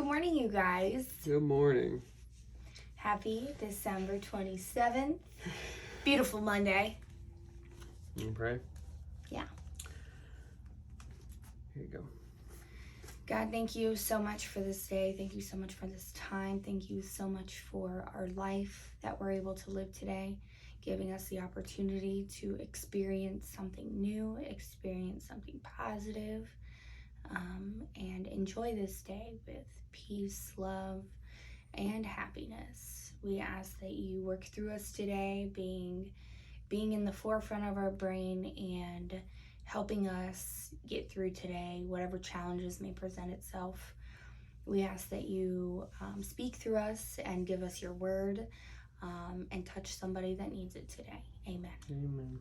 Good morning, you guys. Good morning. Happy December 27th. Beautiful Monday. You can pray? Yeah. Here you go. God, thank you so much for this day. Thank you so much for this time. Thank you so much for our life that we're able to live today, giving us the opportunity to experience something new, experience something positive, and enjoy this day with peace, love, and happiness. We ask that you work through us today, being in the forefront of our brain and helping us get through today, whatever challenges may present itself. We ask that you speak through us and give us your word, and touch somebody that needs it today. Amen. Amen.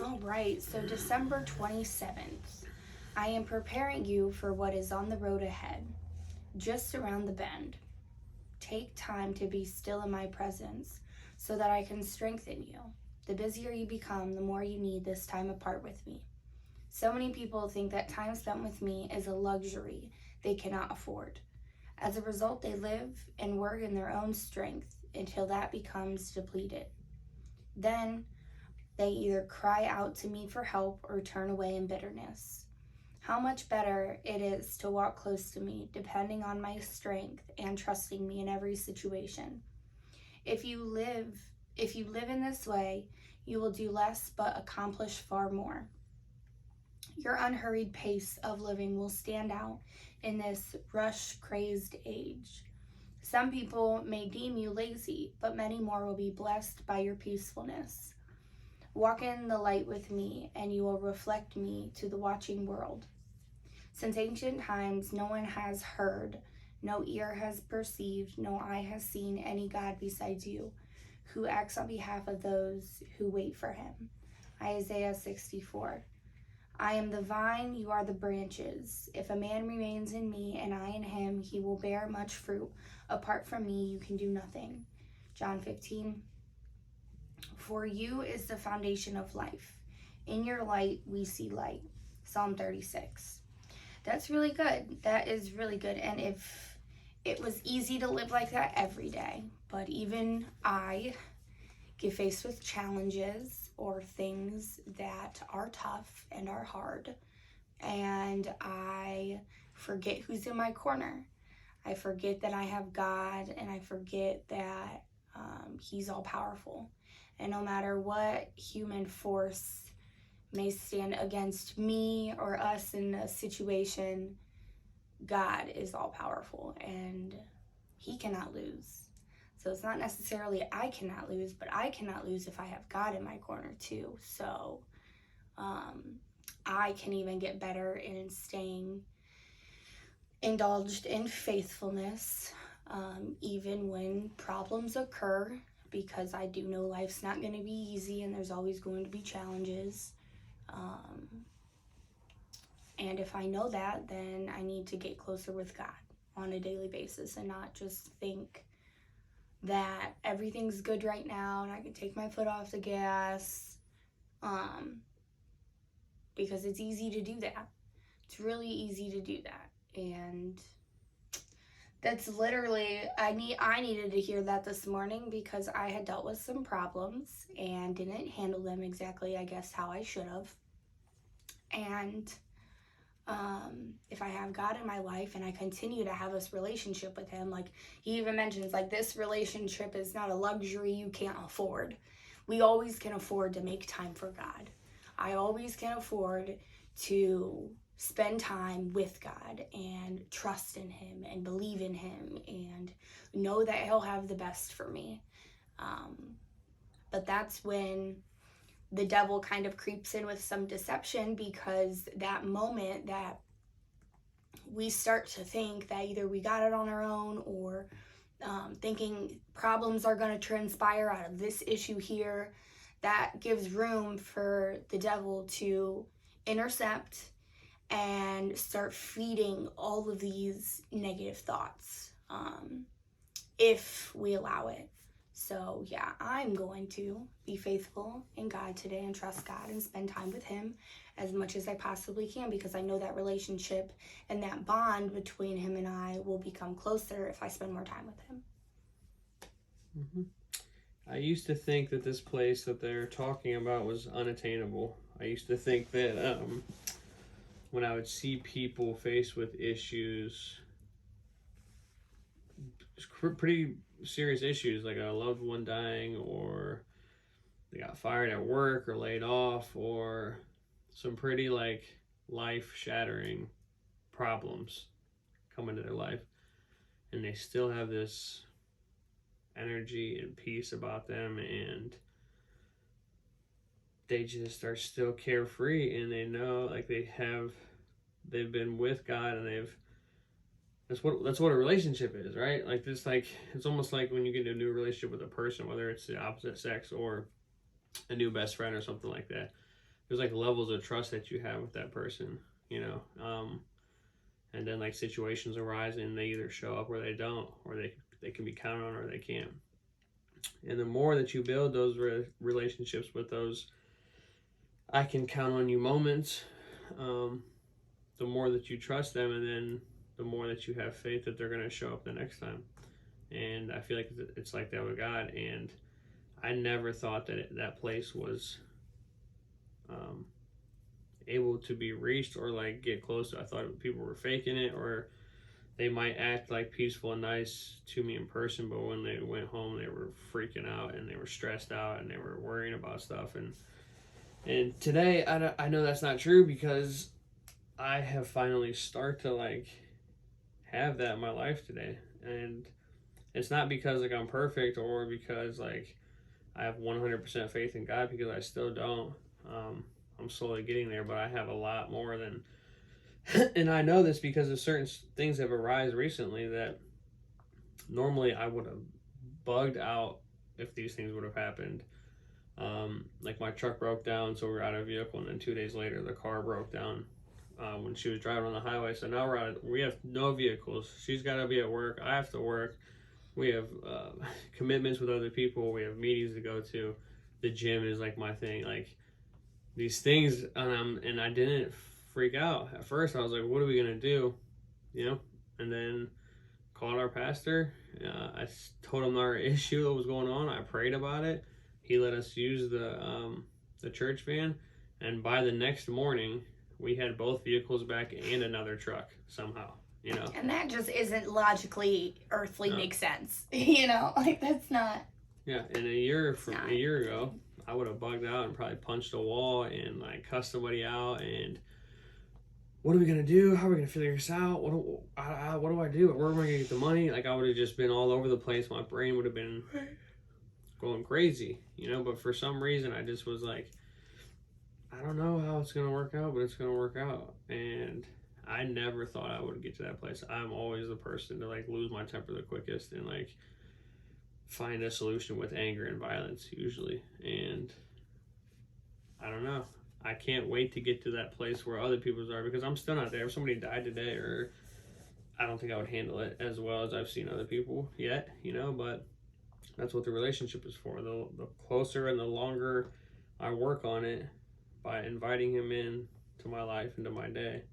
All right, so December 27th. I am preparing you for what is on the road ahead, just around the bend. Take time to be still in my presence so that I can strengthen you. The busier you become, the more you need this time apart with me. So many people think that time spent with me is a luxury they cannot afford. As a result, they live and work in their own strength until that becomes depleted. Then they either cry out to me for help or turn away in bitterness. How much better it is to walk close to me, depending on my strength and trusting me in every situation. If you live in this way, you will do less but accomplish far more. Your unhurried pace of living will stand out in this rush-crazed age. Some people may deem you lazy, but many more will be blessed by your peacefulness. Walk in the light with me, and you will reflect me to the watching world. Since ancient times, no one has heard, no ear has perceived, no eye has seen any God besides you, who acts on behalf of those who wait for him. Isaiah 64. I am the vine, you are the branches. If a man remains in me and I in him, he will bear much fruit. Apart from me, you can do nothing. John 15. For you is the foundation of life. In your light, we see light. Psalm 36. That's really good. That is really good. And if it was easy to live like that every day, but even I get faced with challenges or things that are tough and are hard, and I forget who's in my corner. I forget that I have God, and I forget that he's all powerful. And no matter what human force may stand against me or us in a situation, God is all powerful and he cannot lose. So it's not necessarily I cannot lose, but I cannot lose if I have God in my corner too. So I can even get better in staying indulged in faithfulness, even when problems occur, because I do know life's not going to be easy and there's always going to be challenges. And if I know that, then I need to get closer with God on a daily basis and not just think that everything's good right now and I can take my foot off the gas, because it's easy to do that. It's really easy to do that. And that's literally, I needed to hear that this morning because I had dealt with some problems and didn't handle them exactly, I guess, how I should have. And if I have God in my life and I continue to have this relationship with him, like he even mentions, like, this relationship is not a luxury you can't afford. We always can afford to make time for God. I always can afford to spend time with God and trust in him and believe in him and know that he'll have the best for me. But that's when the devil kind of creeps in with some deception, because that moment that we start to think that either we got it on our own or thinking problems are going to transpire out of this issue here, that gives room for the devil to intercept and start feeding all of these negative thoughts, if we allow it. So yeah, I'm going to be faithful in God today and trust God and spend time with him as much as I possibly can, because I know that relationship and that bond between him and I will become closer if I spend more time with him. Mm-hmm. I used to think that this place that they're talking about was unattainable. I used to think that when I would see people faced with issues, pretty serious issues, like a loved one dying, or they got fired at work or laid off, or some pretty like life-shattering problems come into their life, and they still have this energy and peace about them, and they just are still carefree, and they know like they've been with God, and that's what a relationship is, right? Like this, like it's almost like when you get into a new relationship with a person, whether it's the opposite sex or a new best friend or something like that. There's like levels of trust that you have with that person, you know. And then like situations arise and they either show up or they don't, or they can be counted on or they can't. And the more that you build those relationships with those I can count on you moments, the more that you trust them, and then the more that you have faith that they're going to show up the next time. And I feel like it's like that with God. And I never thought that that place was able to be reached or like get close to. I thought people were faking it, or they might act like peaceful and nice to me in person, but when they went home, they were freaking out and they were stressed out and they were worrying about stuff. And today, I know that's not true, because I have finally started to like have that in my life today. And it's not because like I'm perfect or because like I have 100% faith in God, because I still don't. I'm slowly getting there, but I have a lot more than. And I know this because of certain things that have arisen recently that normally I would have bugged out if these things would have happened. Like my truck broke down, so we were out of vehicle, and then 2 days later the car broke down when she was driving on the highway. So now we have no vehicles. She's got to be at work. I have to work. We have commitments with other people. We have meetings to go to. The gym is like my thing. Like these things, and I didn't freak out at first. I was like, "What are we gonna do?" You know. And then called our pastor. I told him our issue that was going on. I prayed about it. He let us use the church van, and by the next morning, we had both vehicles back and another truck somehow. You know. And that just isn't logically earthly make sense. You know, like that's not. Yeah, and a year ago, I would have bugged out and probably punched a wall and like cussed somebody out. And what are we gonna do? How are we gonna figure this out? What do I do? Where am I gonna get the money? Like I would have just been all over the place. My brain would have been going crazy, you know. But for some reason, I just was like, I don't know how it's gonna work out, but it's gonna work out. And I never thought I would get to that place. I'm always the person to like lose my temper the quickest and like find a solution with anger and violence usually. And I don't know. I can't wait to get to that place where other people's are, because I'm still not there. If somebody died today, or I don't think I would handle it as well as I've seen other people yet, you know. But that's what the relationship is for. The closer and the longer I work on it by inviting him in to my life and to my day,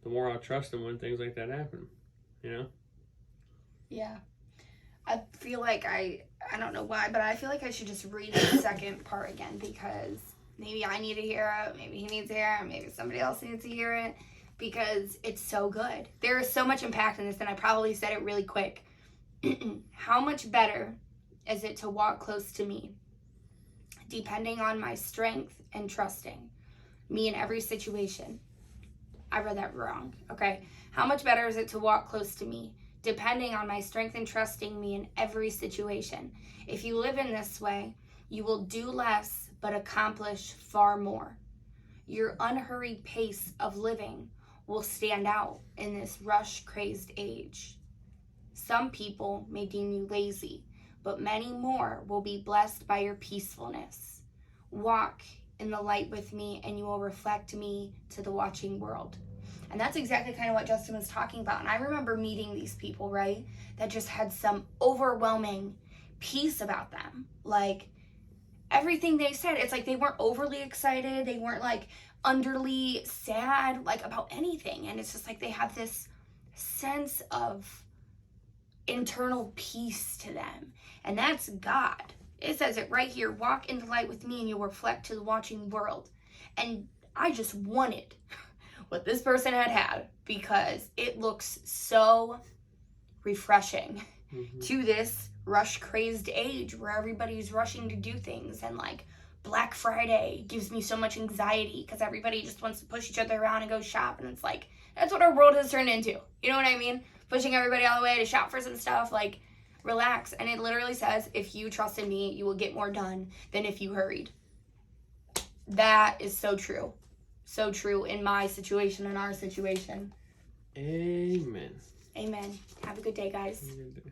the more I'll trust him when things like that happen, you know? Yeah. I feel like I don't know why, but I feel like I should just read the second part again, because maybe I need to hear it, maybe he needs to hear it, maybe somebody else needs to hear it, because it's so good. There is so much impact in this, and I probably said it really quick. How much better is it to walk close to me, depending on my strength and trusting me in every situation? I read that wrong. Okay. How much better is it to walk close to me, depending on my strength and trusting me in every situation? If you live in this way, you will do less but accomplish far more. Your unhurried pace of living will stand out in this rush-crazed age. Some people may deem you lazy, but many more will be blessed by your peacefulness. Walk in the light with me, and you will reflect me to the watching world. And that's exactly kind of what Justin was talking about. And I remember meeting these people, right, that just had some overwhelming peace about them. Like, everything they said, it's like they weren't overly excited. They weren't like underly sad, like, about anything. And it's just like they have this sense of internal peace to them. And that's God. It says it right here. Walk in the light with me and you'll reflect to the watching world. And I just wanted what this person had because it looks so refreshing to this rush crazed age where everybody's rushing to do things. And like Black Friday gives me so much anxiety because everybody just wants to push each other around and go shop. And it's like, that's what our world has turned into. You know what I mean? Pushing everybody all the way to shop for some stuff. Like, relax. And it literally says, if you trust in me, you will get more done than if you hurried. That is so true. So true in my situation, in our situation. Amen. Amen. Have a good day, guys. Have a good day.